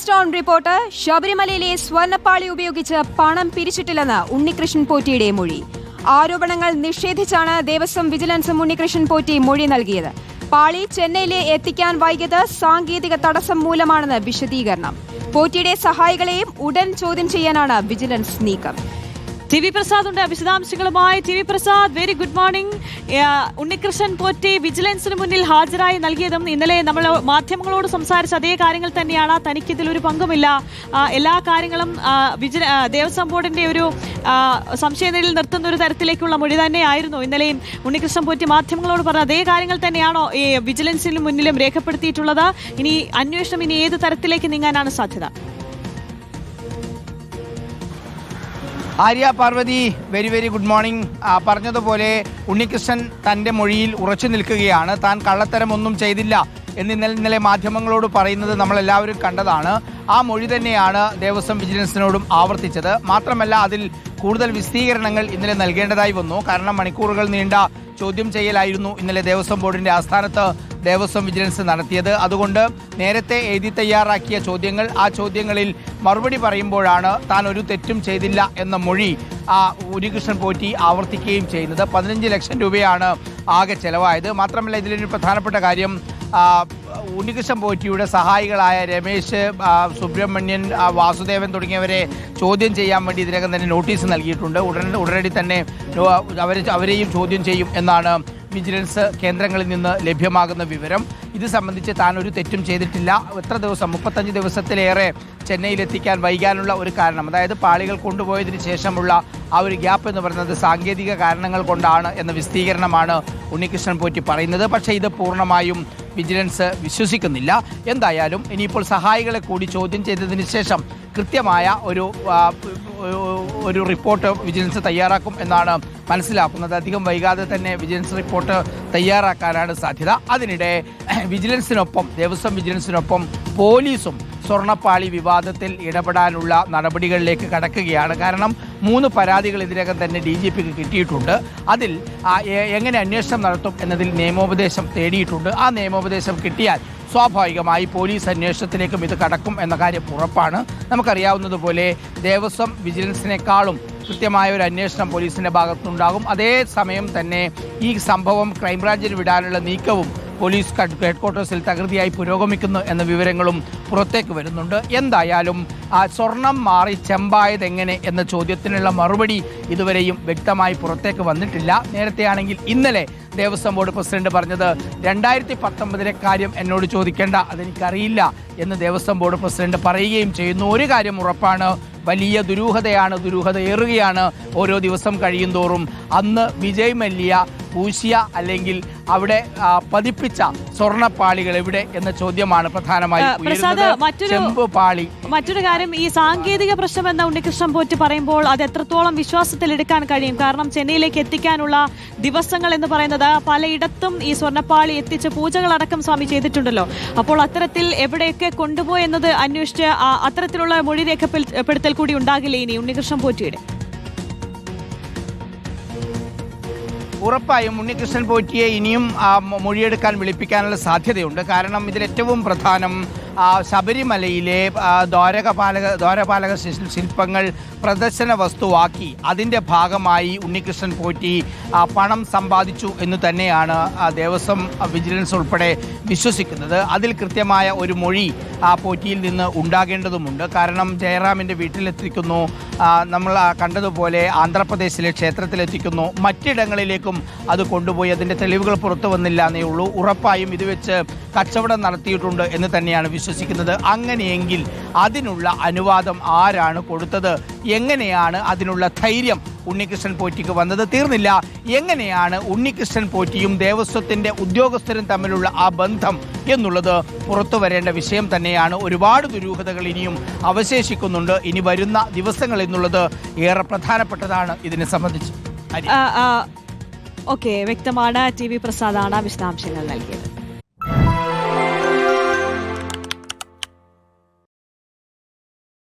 News town report. ശബരിമലയിലെ സ്വർണ്ണപ്പാളി ഉപയോഗിച്ച് പണം പിരിച്ചിട്ടില്ലെന്ന് ഉണ്ണികൃഷ്ണൻ പോറ്റിയുടെ മൊഴി. ആരോപണങ്ങൾ നിഷേധിച്ചാണ് ദേവസ്വം വിജിലൻസും ഉണ്ണികൃഷ്ണൻ പോറ്റി മൊഴി നൽകിയത്. പാളി ചെന്നൈയിലെ എത്തിക്കാൻ വൈകിയത് സാങ്കേതിക തടസ്സം മൂലമാണെന്ന് വിശദീകരണം. പോറ്റിയുടെ സഹായികളെയും ഉടൻ ചോദ്യം ചെയ്യാനാണ് വിജിലൻസ് നീക്കം. ടി വി പ്രസാദ് ഉണ്ട് വിശദാംശങ്ങളുമായി. T V Prasad, very good morning. Unnikrishnan Potti വിജിലൻസിന് മുന്നിൽ ഹാജരായി നൽകിയതും ഇന്നലെ നമ്മൾ മാധ്യമങ്ങളോട് സംസാരിച്ച അതേ കാര്യങ്ങൾ തന്നെയാണ്. തനിക്കിതിലൊരു പങ്കുമില്ല, എല്ലാ കാര്യങ്ങളും ദേവസ്വം ബോർഡിന്റെ ഒരു സംശയനിലയിൽ നിർത്തുന്ന ഒരു തരത്തിലേക്കുള്ള മൊഴി തന്നെയായിരുന്നു ഇന്നലെയും ഉണ്ണികൃഷ്ണൻ പോറ്റി മാധ്യമങ്ങളോട് പറഞ്ഞ അതേ കാര്യങ്ങൾ തന്നെയാണോ ഈ വിജിലൻസിന് മുന്നിലും രേഖപ്പെടുത്തിയിട്ടുള്ളത്? ഇനി അന്വേഷണം ഇനി ഏത് തരത്തിലേക്ക് നീങ്ങാനാണ് സാധ്യത? Arya, Parvathi, very good morning. പറഞ്ഞതുപോലെ ഉണ്ണികൃഷ്ണൻ തൻ്റെ മൊഴിയിൽ ഉറച്ചു നിൽക്കുകയാണ്. താൻ കള്ളത്തരമൊന്നും ചെയ്തില്ല എന്ന് ഇന്നലെ മാധ്യമങ്ങളോട് പറയുന്നത് നമ്മളെല്ലാവരും കണ്ടതാണ്. ആ മൊഴി തന്നെയാണ് ദേവസ്വം വിജിലൻസിനോടും ആവർത്തിച്ചത്. മാത്രമല്ല, അതിൽ കൂടുതൽ വിശദീകരണങ്ങൾ ഇന്നലെ നൽകേണ്ടതായി വന്നു. കാരണം മണിക്കൂറുകൾ നീണ്ട ചോദ്യം ചെയ്യലായിരുന്നു ഇന്നലെ ദേവസ്വം ബോർഡിൻ്റെ ആസ്ഥാനത്ത് ദേവസ്വം വിജിലൻസ് നടത്തിയത്. അതുകൊണ്ട് നേരത്തെ എഴുതി തയ്യാറാക്കിയ ചോദ്യങ്ങൾ, ആ ചോദ്യങ്ങളിൽ മറുപടി പറയുമ്പോഴാണ് താൻ ഒരു തെറ്റും ചെയ്തില്ല എന്ന മൊഴി ഉണ്ണികൃഷ്ണൻ പോറ്റി ആവർത്തിക്കുകയും ചെയ്യുന്നത്. 15 ലക്ഷം രൂപയാണ് ആകെ ചെലവായത്. മാത്രമല്ല, ഇതിലൊരു പ്രധാനപ്പെട്ട കാര്യം, ഉണ്ണികൃഷ്ണൻ പോറ്റിയുടെ സഹായികളായ രമേശ്, സുബ്രഹ്മണ്യൻ, വാസുദേവൻ തുടങ്ങിയവരെ ചോദ്യം ചെയ്യാൻ വേണ്ടി ഇതിനകം തന്നെ നോട്ടീസ് നൽകിയിട്ടുണ്ട്. ഉടനടി തന്നെ അവരെയും ചോദ്യം ചെയ്യും എന്നാണ് വിജിലൻസ് കേന്ദ്രങ്ങളിൽ നിന്ന് ലഭ്യമാകുന്ന വിവരം. ഇത് സംബന്ധിച്ച് താൻ ഒരു തെറ്റും ചെയ്തിട്ടില്ല. എത്ര ദിവസം, 35 ദിവസത്തിലേറെ ചെന്നൈയിലെത്തിക്കാൻ വൈകാനുള്ള ഒരു കാരണം, അതായത് പാളികൾ കൊണ്ടുപോയതിന് ശേഷമുള്ള ആ ഒരു ഗ്യാപ്പ് എന്ന് പറയുന്നത് സാങ്കേതിക കാരണങ്ങൾ കൊണ്ടാണ് എന്ന വിശദീകരണമാണ് ഉണ്ണികൃഷ്ണൻ പോറ്റി പറയുന്നത്. പക്ഷേ ഇത് പൂർണ്ണമായും വിജിലൻസ് വിശ്വസിക്കുന്നില്ല. എന്തായാലും ഇനിയിപ്പോൾ സഹായികളെ കൂടി ചോദ്യം ചെയ്തതിന് ശേഷം കൃത്യമായ ഒരു റിപ്പോർട്ട് വിജിലൻസ് തയ്യാറാക്കും എന്നാണ് മനസ്സിലാക്കുന്നത്. അധികം വൈകാതെ തന്നെ വിജിലൻസ് റിപ്പോർട്ട് തയ്യാറാക്കാനാണ് സാധ്യത. അതിനിടെ ദേവസ്വം വിജിലൻസിനൊപ്പം പോലീസും സ്വർണ്ണപ്പാളി വിവാദത്തിൽ ഇടപെടാനുള്ള നടപടികളിലേക്ക് കടക്കുകയാണ്. കാരണം 3 പരാതികൾ ഇതിനകം തന്നെ DGPക്ക് കിട്ടിയിട്ടുണ്ട്. അതിൽ എങ്ങനെ അന്വേഷണം നടത്തും എന്നതിൽ നിയമോപദേശം തേടിയിട്ടുണ്ട്. ആ നിയമോപദേശം കിട്ടിയാൽ സ്വാഭാവികമായി പോലീസ് അന്വേഷണത്തിലേക്കും ഇത് കടക്കും എന്ന കാര്യം ഉറപ്പാണ്. നമുക്കറിയാവുന്നതുപോലെ ദേവസ്വം വിജിലൻസിനേക്കാളും കൃത്യമായ ഒരു അന്വേഷണം പോലീസിൻ്റെ ഭാഗത്തുനിന്നുണ്ടാകും. അതേസമയം തന്നെ ഈ സംഭവം ക്രൈംബ്രാഞ്ചിന് വിടാനുള്ള നീക്കവും പോലീസ് ഹെഡ്ക്വാർട്ടേഴ്സിൽ തകൃതിയായി പുരോഗമിക്കുന്നു എന്ന വിവരങ്ങളും പുറത്തേക്ക് വരുന്നുണ്ട്. എന്തായാലും സ്വർണം മാറി ചെമ്പായത് എങ്ങനെ എന്ന ചോദ്യത്തിനുള്ള മറുപടി ഇതുവരെയും വ്യക്തമായി പുറത്തേക്ക് വന്നിട്ടില്ല. നേരത്തെയാണെങ്കിൽ ഇന്നലെ ദേവസ്വം ബോർഡ് പ്രസിഡന്റ് പറഞ്ഞത് 2019 കാര്യം എന്നോട് ചോദിക്കേണ്ട, അതെനിക്കറിയില്ല എന്ന് ദേവസ്വം ബോർഡ് പ്രസിഡന്റ് പറയുകയും ചെയ്യുന്നു. ഒരു കാര്യം ഉറപ്പാണ്, വലിയ ദുരൂഹത ഏറുകയാണ് ഓരോ ദിവസം കഴിയും തോറും. അന്ന് വിജയ് മല്യ പൂശിയ അല്ലെങ്കിൽ അവിടെ പതിപ്പിച്ച സ്വർണ്ണപ്പാളികൾ എവിടെ എന്ന ചോദ്യമാണ് പ്രധാനമായും. മറ്റൊരു കാര്യം, ഈ സാങ്കേതിക പ്രശ്നം എന്ന ഉണ്ണികൃഷ്ണൻ പോറ്റി പറയുമ്പോൾ അത് എത്രത്തോളം വിശ്വാസത്തിൽ എടുക്കാൻ കഴിയും? കാരണം ചെന്നൈയിലേക്ക് എത്തിക്കാനുള്ള ദിവസങ്ങൾ എന്ന് പറയുന്നത് പലയിടത്തും ഈ സ്വർണ്ണപ്പാളി എത്തിച്ച് പൂജകളടക്കം സ്വാമി ചെയ്തിട്ടുണ്ടല്ലോ. അപ്പോൾ അത്തരത്തിൽ എവിടെയൊക്കെ കൊണ്ടുപോയി എന്നത് അന്വേഷിച്ച് അത്തരത്തിലുള്ള മൊഴി രേഖപ്പെടുത്തൽ കൂടി ഉണ്ടാകില്ലേ ഇനി ഉണ്ണികൃഷ്ണൻ പോറ്റിയുടെ? ഉറപ്പായും ഉണ്ണികൃഷ്ണൻ പോറ്റിയെ ഇനിയും മൊഴിയെടുക്കാൻ വിളിപ്പിക്കാനുള്ള സാധ്യതയുണ്ട്. കാരണം ഇതിലേറ്റവും പ്രധാനം ശബരിമലയിലെ ദ്വാരപാലക ശില്പങ്ങൾ പ്രദർശന വസ്തുവാക്കി അതിൻ്റെ ഭാഗമായി ഉണ്ണികൃഷ്ണൻ പോറ്റി പണം സമ്പാദിച്ചു എന്ന് തന്നെയാണ് ദേവസ്വം വിജിലൻസ് ഉൾപ്പെടെ വിശ്വസിക്കുന്നത്. അതിൽ കൃത്യമായ ഒരു മൊഴി പോറ്റിയിൽ നിന്ന് ഉണ്ടാകേണ്ടതുമുണ്ട്. കാരണം ജയറാമിൻ്റെ വീട്ടിലെത്തിക്കുന്നു, നമ്മൾ കണ്ടതുപോലെ ആന്ധ്രാപ്രദേശിലെ ക്ഷേത്രത്തിലെത്തിക്കുന്നു, മറ്റിടങ്ങളിലേക്കും അത് കൊണ്ടുപോയി അതിൻ്റെ തെളിവുകൾ പുറത്തു വന്നില്ല എന്നേ ഉള്ളൂ. ഉറപ്പായും ഇത് വെച്ച് കച്ചവടം നടത്തിയിട്ടുണ്ട് എന്ന് തന്നെയാണ് വിശ്വസിക്കുന്നത്. അങ്ങനെയെങ്കിൽ അതിനുള്ള അനുവാദം ആരാണ് കൊടുത്തത്? എങ്ങനെയാണ് അതിനുള്ള ധൈര്യം ഉണ്ണികൃഷ്ണൻ പോറ്റിക്ക് വന്നത്? തീർന്നില്ല, എങ്ങനെയാണ് ഉണ്ണികൃഷ്ണൻ പോറ്റിയും ദേവസ്വത്തിൻ്റെ ഉദ്യോഗസ്ഥരും തമ്മിലുള്ള ആ ബന്ധം എന്നുള്ളത് പുറത്തു വരേണ്ട വിഷയം തന്നെയാണ്. ഒരുപാട് ദുരൂഹതകൾ ഇനിയും അവശേഷിക്കുന്നുണ്ട്. ഇനി വരുന്ന ദിവസങ്ങൾ എന്നുള്ളത് ഏറെ പ്രധാനപ്പെട്ടതാണ് ഇതിനെ സംബന്ധിച്ച്. ഓക്കെ, വ്യക്തമാണ്. ടി വി പ്രസാദാണ് വിശദാംശങ്ങൾ നൽകിയത്.